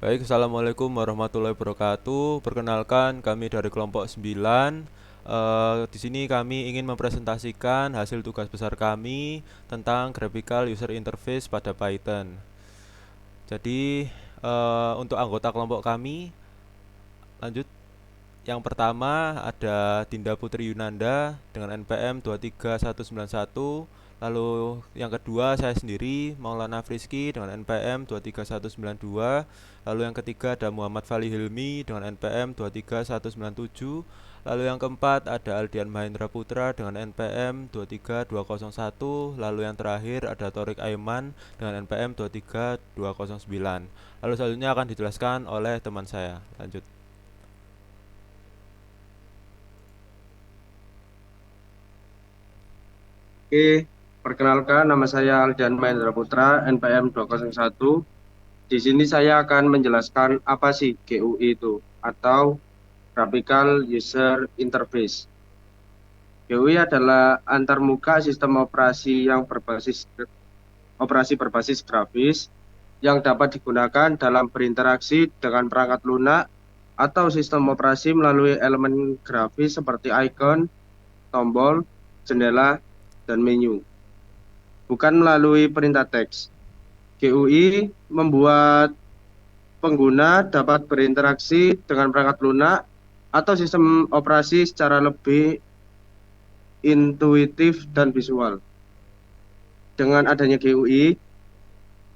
Baik, Assalamualaikum warahmatullahi wabarakatuh. Perkenalkan, kami dari kelompok 9. Di sini kami ingin mempresentasikan hasil tugas besar kami tentang graphical user interface pada Python. Jadi, untuk anggota kelompok kami, lanjut. Yang pertama ada Dinda Putri Yunanda dengan NPM 23191. Lalu yang kedua saya sendiri Maulana Friski dengan NPM 23192. Lalu yang ketiga ada Muhammad Fali Hilmi dengan NPM 23197. Lalu yang keempat ada Aldian Mahendra Putra dengan NPM 23201. Lalu yang terakhir ada Torik Aiman dengan NPM 23209. Lalu selanjutnya akan dijelaskan oleh teman saya. Lanjut. Oke, perkenalkan nama saya Aldian Mahendra Putra, NPM 201. Di sini saya akan menjelaskan apa sih GUI itu atau Graphical User Interface. GUI adalah antarmuka sistem operasi berbasis grafis yang dapat digunakan dalam berinteraksi dengan perangkat lunak atau sistem operasi melalui elemen grafis seperti icon, tombol, jendela, dan menu, bukan melalui perintah teks. GUI membuat pengguna dapat berinteraksi dengan perangkat lunak atau sistem operasi secara lebih intuitif dan visual. Dengan adanya GUI,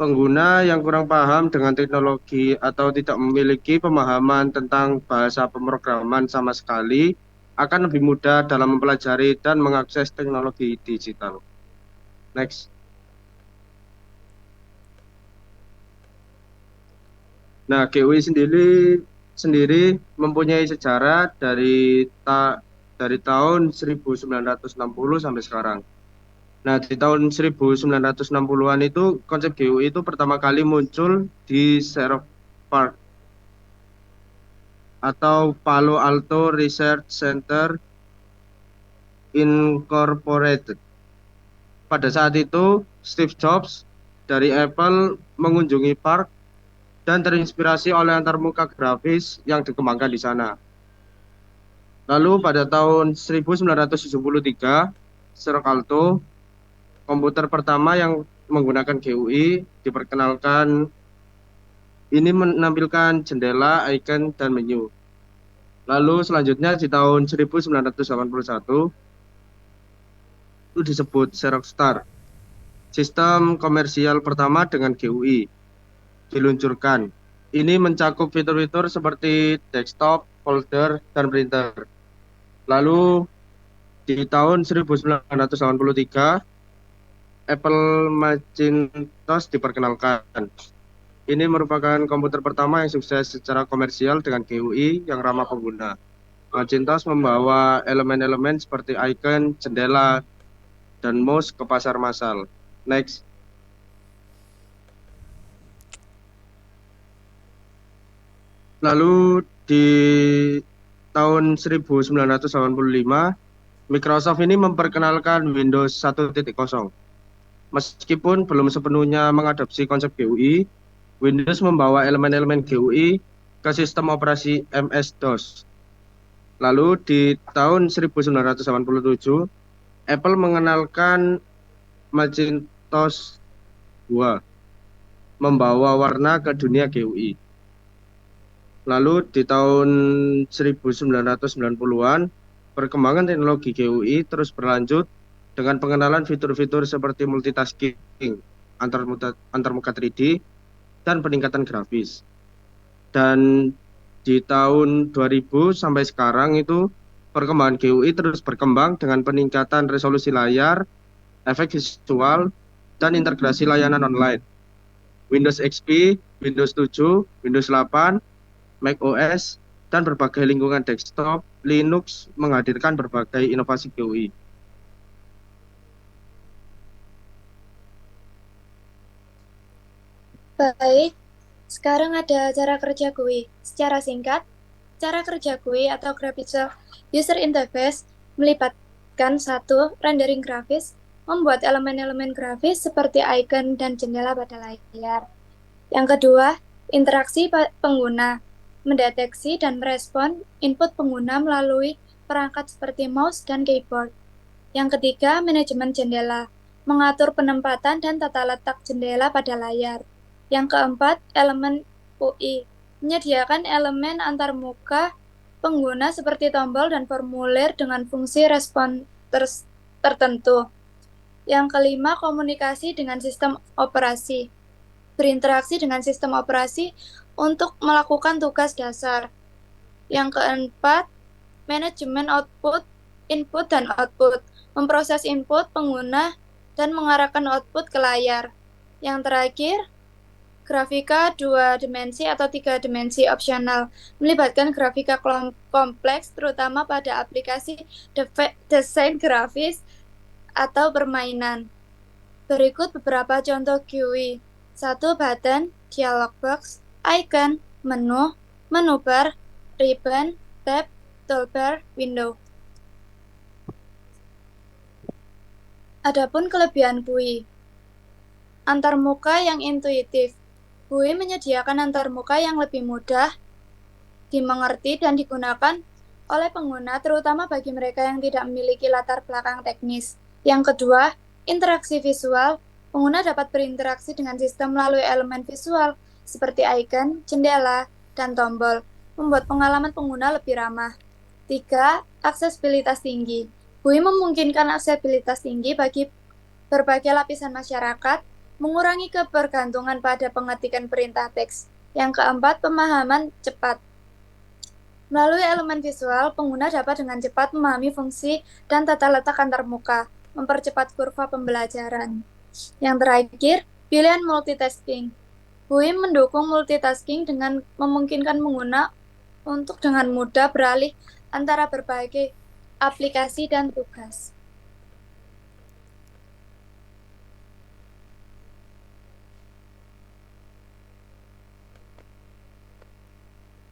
pengguna yang kurang paham dengan teknologi atau tidak memiliki pemahaman tentang bahasa pemrograman sama sekali akan lebih mudah dalam mempelajari dan mengakses teknologi digital. Next. Nah, GUI sendiri mempunyai sejarah dari tahun 1960 sampai sekarang. Nah, di tahun 1960-an itu konsep GUI itu pertama kali muncul di Xerox PARC atau Palo Alto Research Center Incorporated. Pada saat itu, Steve Jobs dari Apple mengunjungi PARC dan terinspirasi oleh antarmuka grafis yang dikembangkan di sana. Lalu pada tahun 1973, Xerox Alto, komputer pertama yang menggunakan GUI, diperkenalkan. Ini menampilkan jendela, icon, dan menu. Lalu selanjutnya di tahun 1981, itu disebut Xerox Star, sistem komersial pertama dengan GUI, diluncurkan. Ini mencakup fitur-fitur seperti desktop, folder, dan printer. Lalu di tahun 1983, Apple Macintosh diperkenalkan. Ini merupakan komputer pertama yang sukses secara komersial dengan GUI yang ramah pengguna. Macintosh membawa elemen-elemen seperti icon, jendela, dan mouse ke pasar massal. Next. Lalu di tahun 1985, Microsoft ini memperkenalkan Windows 1.0. Meskipun belum sepenuhnya mengadopsi konsep GUI, Windows membawa elemen-elemen GUI ke sistem operasi MS-DOS. Lalu di tahun 1987, Apple mengenalkan Macintosh 2, membawa warna ke dunia GUI. Lalu di tahun 1990-an, perkembangan teknologi GUI terus berlanjut dengan pengenalan fitur-fitur seperti multitasking, antarmuka 3D, dan peningkatan grafis. Dan di tahun 2000 sampai sekarang itu perkembangan GUI terus berkembang dengan peningkatan resolusi layar, efek visual, dan integrasi layanan online. Windows XP, Windows 7, Windows 8, Mac OS, dan berbagai lingkungan desktop Linux menghadirkan berbagai inovasi GUI. Baik, sekarang ada cara kerja GUI. Secara singkat, cara kerja GUI atau Graphical User Interface melibatkan satu, rendering grafis, membuat elemen-elemen grafis seperti icon dan jendela pada layar. Yang kedua, Interaksi pengguna, mendeteksi dan merespon input pengguna melalui perangkat seperti mouse dan keyboard. Yang ketiga, manajemen jendela, mengatur penempatan dan tata letak jendela pada layar. Yang keempat, elemen UI, menyediakan elemen antarmuka pengguna seperti tombol dan formulir dengan fungsi respon tertentu. Yang kelima, komunikasi dengan sistem operasi, berinteraksi dengan sistem operasi untuk melakukan tugas dasar. Yang keempat, manajemen output, input dan output, memproses input pengguna dan mengarahkan output ke layar. Yang terakhir, grafika 2 dimensi atau 3 dimensi opsional, melibatkan grafika kompleks terutama pada aplikasi desain grafis atau permainan. Berikut beberapa contoh GUI. 1. Button, dialog box, icon, menu, menu bar, ribbon, tab, toolbar, window. Adapun kelebihan GUI. Antarmuka yang intuitif. GUI menyediakan antarmuka yang lebih mudah dimengerti dan digunakan oleh pengguna, terutama bagi mereka yang tidak memiliki latar belakang teknis. Yang kedua, interaksi visual. Pengguna dapat berinteraksi dengan sistem melalui elemen visual seperti icon, jendela, dan tombol, membuat pengalaman pengguna lebih ramah. 3. Aksesibilitas tinggi. GUI memungkinkan aksesibilitas tinggi bagi berbagai lapisan masyarakat, mengurangi kebergantungan pada pengetikan perintah teks. Yang keempat, pemahaman cepat. Melalui elemen visual, pengguna dapat dengan cepat memahami fungsi dan tata letak antarmuka, mempercepat kurva pembelajaran. Yang terakhir, pilihan multitasking. GUI mendukung multitasking dengan memungkinkan pengguna untuk dengan mudah beralih antara berbagai aplikasi dan tugas.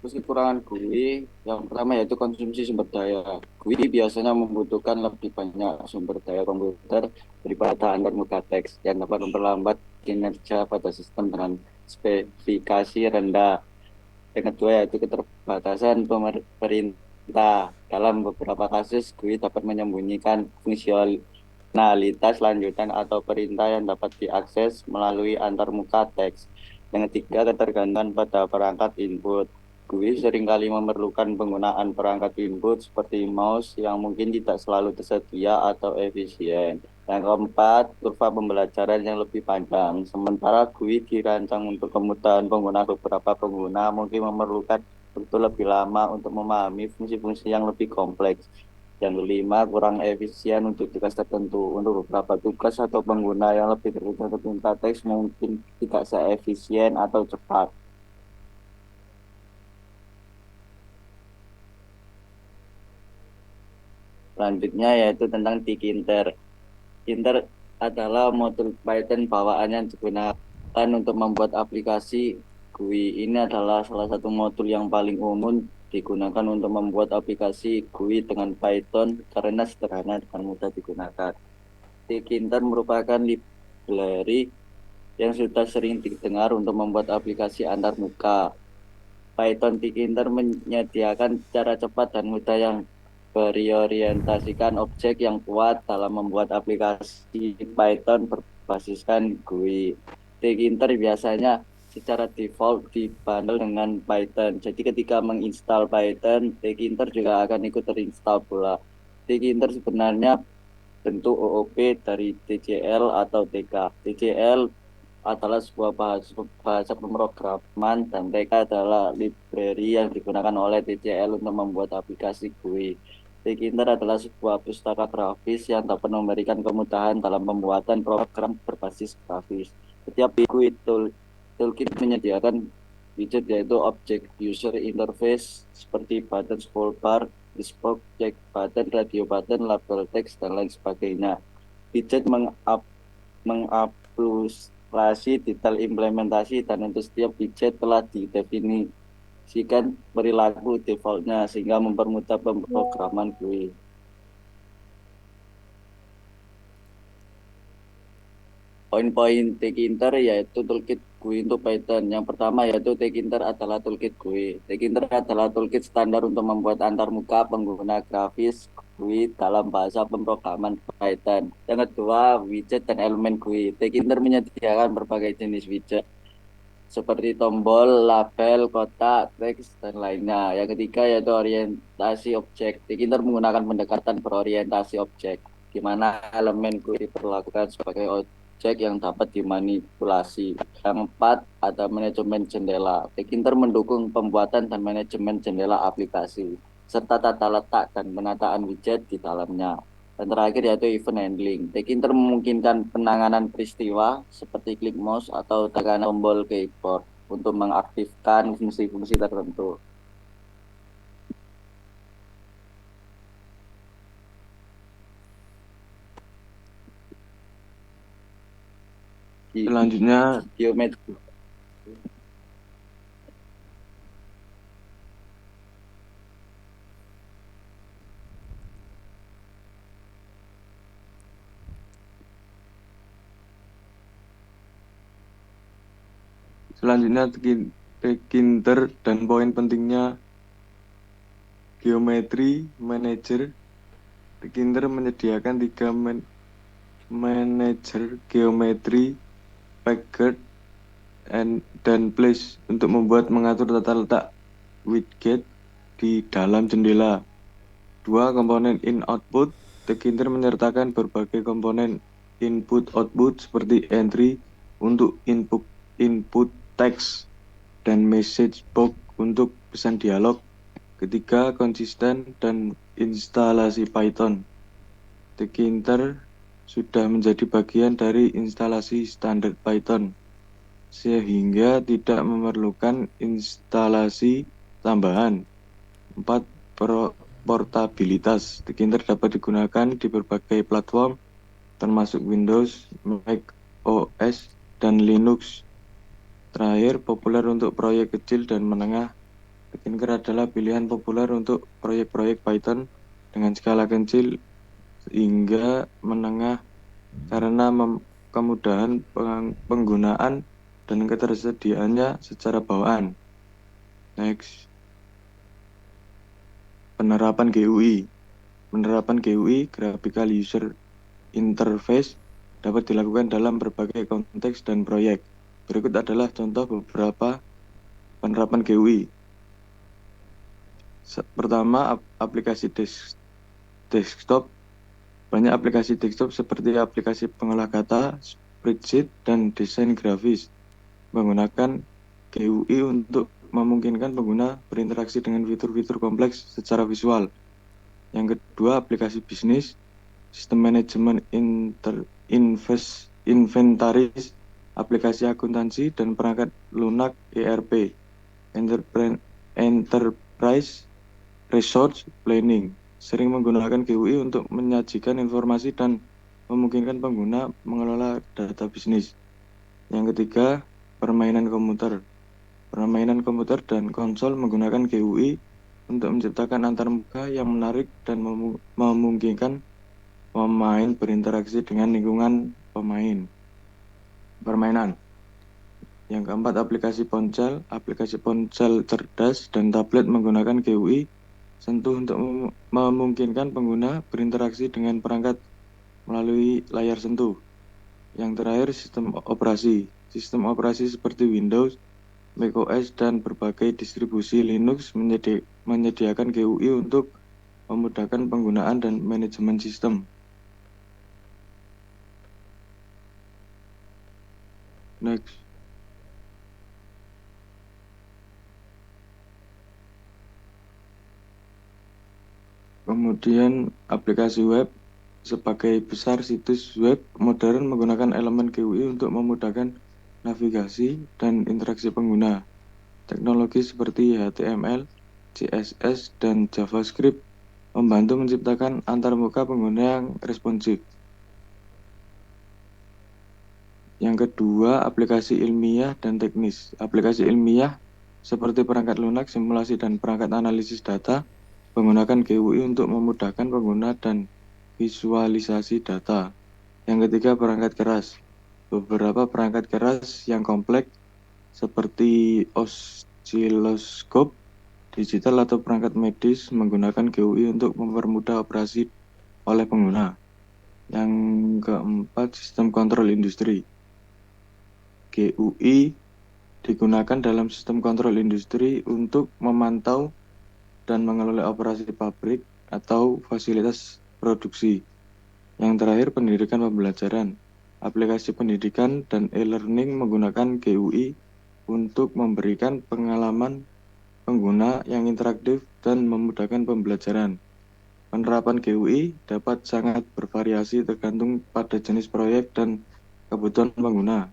Terus kekurangan GUI, yang pertama yaitu konsumsi sumber daya. GUI biasanya membutuhkan lebih banyak sumber daya komputer daripada antarmuka teks yang dapat memperlambat kinerja pada sistem dengan spesifikasi rendah. Yang kedua yaitu keterbatasan pemerintah. Dalam beberapa kasus, GUI dapat menyembunyikan fungsionalitas lanjutan atau perintah yang dapat diakses melalui antarmuka teks. Yang ketiga, ketergantungan pada perangkat input. GUI seringkali memerlukan penggunaan perangkat input seperti mouse yang mungkin tidak selalu tersedia atau efisien. Yang keempat, kurva pembelajaran yang lebih panjang. Sementara GUI dirancang untuk kemudahan pengguna, beberapa pengguna mungkin memerlukan waktu lebih lama untuk memahami fungsi-fungsi yang lebih kompleks. Yang kelima, kurang efisien untuk tugas tertentu. Untuk beberapa tugas atau pengguna yang lebih terbuka perintah teks mungkin tidak seefisien atau cepat. Selanjutnya yaitu tentang Tkinter. Tkinter adalah modul Python bawaan yang digunakan untuk membuat aplikasi GUI. Ini adalah salah satu modul yang paling umum digunakan untuk membuat aplikasi GUI dengan Python karena sederhana dan mudah digunakan. Tkinter merupakan library yang sudah sering didengar untuk membuat aplikasi antarmuka. Python Tkinter menyediakan cara cepat dan mudah yang berorientasikan objek yang kuat dalam membuat aplikasi Python berbasiskan GUI. Tkinter biasanya secara default dibundle dengan Python. Jadi ketika menginstal Python, Tkinter juga akan ikut terinstall pula. Tkinter sebenarnya bentuk OOP dari TCL atau TK. TCL adalah sebuah bahasa pemrograman dan TK adalah library yang digunakan oleh TCL untuk membuat aplikasi GUI. Tkinter adalah sebuah pustaka grafis yang dapat memberikan kemudahan dalam pembuatan program berbasis grafis. Setiap GUI toolkit menyediakan widget yaitu objek user interface seperti button scroll bar, dispatch check button, radio button, label text, dan lain sebagainya. Widget mengaplikasi detail implementasi dan untuk setiap widget telah didefinisikan perilaku defaultnya sehingga mempermudah pemrograman GUI. Poin-poin Tkinter yaitu toolkit GUI untuk Python. Yang pertama yaitu Tkinter adalah toolkit GUI. Tkinter adalah toolkit standar untuk membuat antarmuka pengguna grafis GUI dalam bahasa pemrograman Python. Yang kedua, widget dan elemen GUI. Tkinter menyediakan berbagai jenis widget seperti tombol, label, kotak, teks, dan lainnya. Yang ketiga yaitu orientasi objek. Tkinter menggunakan pendekatan berorientasi objek, di mana elemen GUI diperlakukan sebagai objek yang dapat dimanipulasi. Yang keempat, ada manajemen jendela. Tkinter mendukung pembuatan dan manajemen jendela aplikasi, serta tata letak dan penataan widget di dalamnya. Dan terakhir yaitu event handling. Tkinter memungkinkan penanganan peristiwa seperti klik mouse atau tekan tombol keyboard untuk mengaktifkan fungsi-fungsi tertentu. Selanjutnya Geometri. Selanjutnya Tkinter dan poin pentingnya Geometry Manager. Tkinter menyediakan 3 manager geometri, packard, dan place untuk mengatur tata letak widget di dalam jendela. 2 komponen in-output. Tkinter menyertakan berbagai komponen input-output seperti entry untuk input teks dan message box untuk pesan dialog. Ketiga, konsisten dan instalasi Python. Tkinter sudah menjadi bagian dari instalasi standar Python, sehingga tidak memerlukan instalasi tambahan. 4. Portabilitas. Tkinter dapat digunakan di berbagai platform, termasuk Windows, Mac OS, dan Linux. Terakhir, populer untuk proyek kecil dan menengah. Tkinter adalah pilihan populer untuk proyek-proyek Python dengan skala kecil hingga menengah karena kemudahan penggunaan dan ketersediaannya secara bawaan. Next. Penerapan GUI. Penerapan GUI, Graphical User Interface, dapat dilakukan dalam berbagai konteks dan proyek. Berikut adalah contoh beberapa penerapan GUI. Pertama, aplikasi desktop. Banyak aplikasi desktop seperti aplikasi pengolah kata, spreadsheet, dan desain grafis menggunakan GUI untuk memungkinkan pengguna berinteraksi dengan fitur-fitur kompleks secara visual. Yang kedua, aplikasi bisnis, sistem manajemen inventaris, aplikasi akuntansi, dan perangkat lunak ERP, Enterprise Resource Planning, sering menggunakan GUI untuk menyajikan informasi dan memungkinkan pengguna mengelola data bisnis. Yang ketiga, permainan komputer. Permainan komputer dan konsol menggunakan GUI untuk menciptakan antarmuka yang menarik dan memungkinkan pemain berinteraksi dengan lingkungan permainan. Yang keempat, aplikasi ponsel cerdas dan tablet menggunakan GUI sentuh untuk memungkinkan pengguna berinteraksi dengan perangkat melalui layar sentuh. Yang terakhir, sistem operasi. Sistem operasi seperti Windows, macOS, dan berbagai distribusi Linux menyediakan GUI untuk memudahkan penggunaan dan manajemen sistem. Next. Kemudian aplikasi web. Sebagai besar situs web modern menggunakan elemen GUI untuk memudahkan navigasi dan interaksi pengguna. Teknologi seperti HTML, CSS, dan JavaScript membantu menciptakan antarmuka pengguna yang responsif. Yang kedua, aplikasi ilmiah dan teknis. Aplikasi ilmiah seperti perangkat lunak, simulasi, dan perangkat analisis data menggunakan GUI untuk memudahkan pengguna dan visualisasi data. Yang ketiga, perangkat keras. Beberapa perangkat keras yang kompleks seperti osiloskop digital atau perangkat medis menggunakan GUI untuk mempermudah operasi oleh pengguna. Yang keempat, sistem kontrol industri. GUI digunakan dalam sistem kontrol industri untuk memantau dan mengelola operasi pabrik atau fasilitas produksi. Yang terakhir, pendidikan pembelajaran. Aplikasi pendidikan dan e-learning menggunakan GUI untuk memberikan pengalaman pengguna yang interaktif dan memudahkan pembelajaran. Penerapan GUI dapat sangat bervariasi tergantung pada jenis proyek dan kebutuhan pengguna.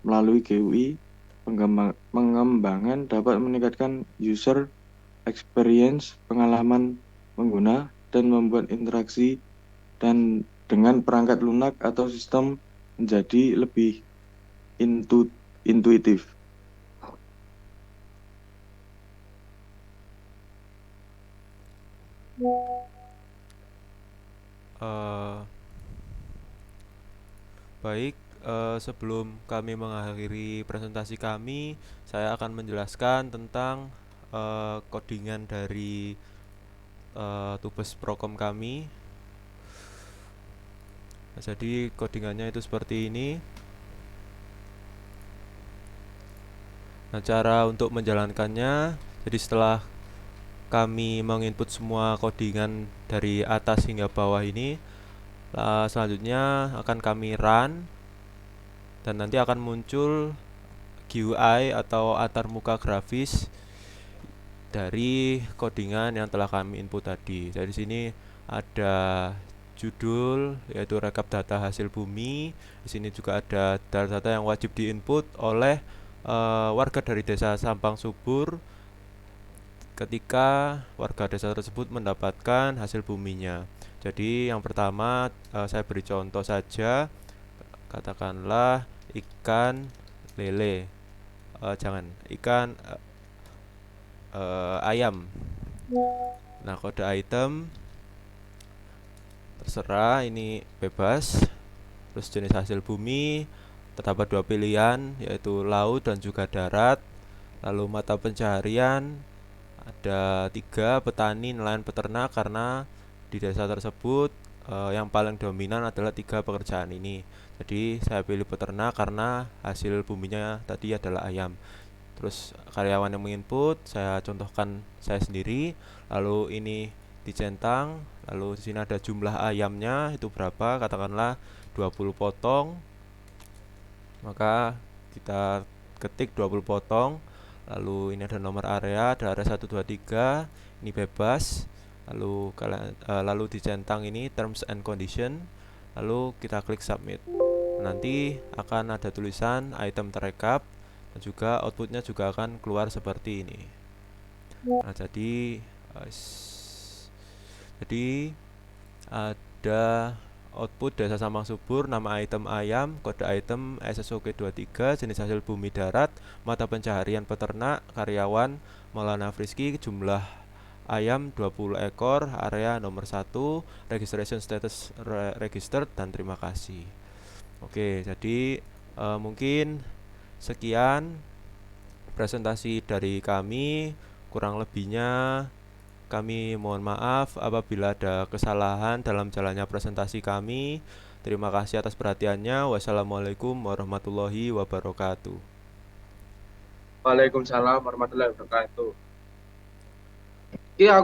Melalui GUI, pengembangan dapat meningkatkan user experience, pengalaman pengguna, dan membuat interaksi dan dengan perangkat lunak atau sistem menjadi lebih intuitif. Eh, Baik, sebelum kami mengakhiri presentasi kami, saya akan menjelaskan tentang codingan dari Tubes Prokom kami. Nah, jadi codingannya itu seperti ini. Nah, cara untuk menjalankannya, jadi setelah kami menginput semua codingan dari atas hingga bawah ini, selanjutnya akan kami run dan nanti akan muncul GUI atau antarmuka grafis dari codingan yang telah kami input tadi. Dari sini ada judul yaitu rekap data hasil bumi. Di sini juga ada data-data yang wajib diinput oleh warga dari desa Sampang Subur ketika warga desa tersebut mendapatkan hasil buminya. Jadi yang pertama saya beri contoh saja, katakanlah ikan lele, jangan ikan ayam. Nah, kode item terserah, ini bebas. Terus jenis hasil bumi terdapat dua pilihan, yaitu laut dan juga darat. Lalu mata pencaharian ada 3, petani, nelayan, peternak, karena di desa tersebut yang paling dominan adalah 3 pekerjaan ini. Jadi saya pilih peternak karena hasil buminya tadi adalah ayam. Terus karyawan yang menginput saya contohkan saya sendiri. Lalu ini dicentang. Lalu di sini ada jumlah ayamnya itu berapa, katakanlah 20 potong. Maka kita ketik 20 potong. Lalu ini ada nomor area, ada area 1, 2, 3. Ini bebas. Lalu dicentang ini terms and condition. Lalu kita klik submit. Nanti akan ada tulisan item terekap dan juga outputnya juga akan keluar seperti ini. Nah, jadi ada output desa Sampang Subur, nama item ayam, kode item SSOK23, jenis hasil bumi darat, mata pencaharian peternak, karyawan Maulana Frisky, jumlah ayam 20 ekor, area nomor 1, registration status registered, dan terima kasih. Oke, jadi mungkin sekian presentasi dari kami. Kurang lebihnya kami mohon maaf apabila ada kesalahan dalam jalannya presentasi kami. Terima kasih atas perhatiannya. Wassalamualaikum warahmatullahi wabarakatuh. Waalaikumsalam warahmatullahi wabarakatuh. Iya,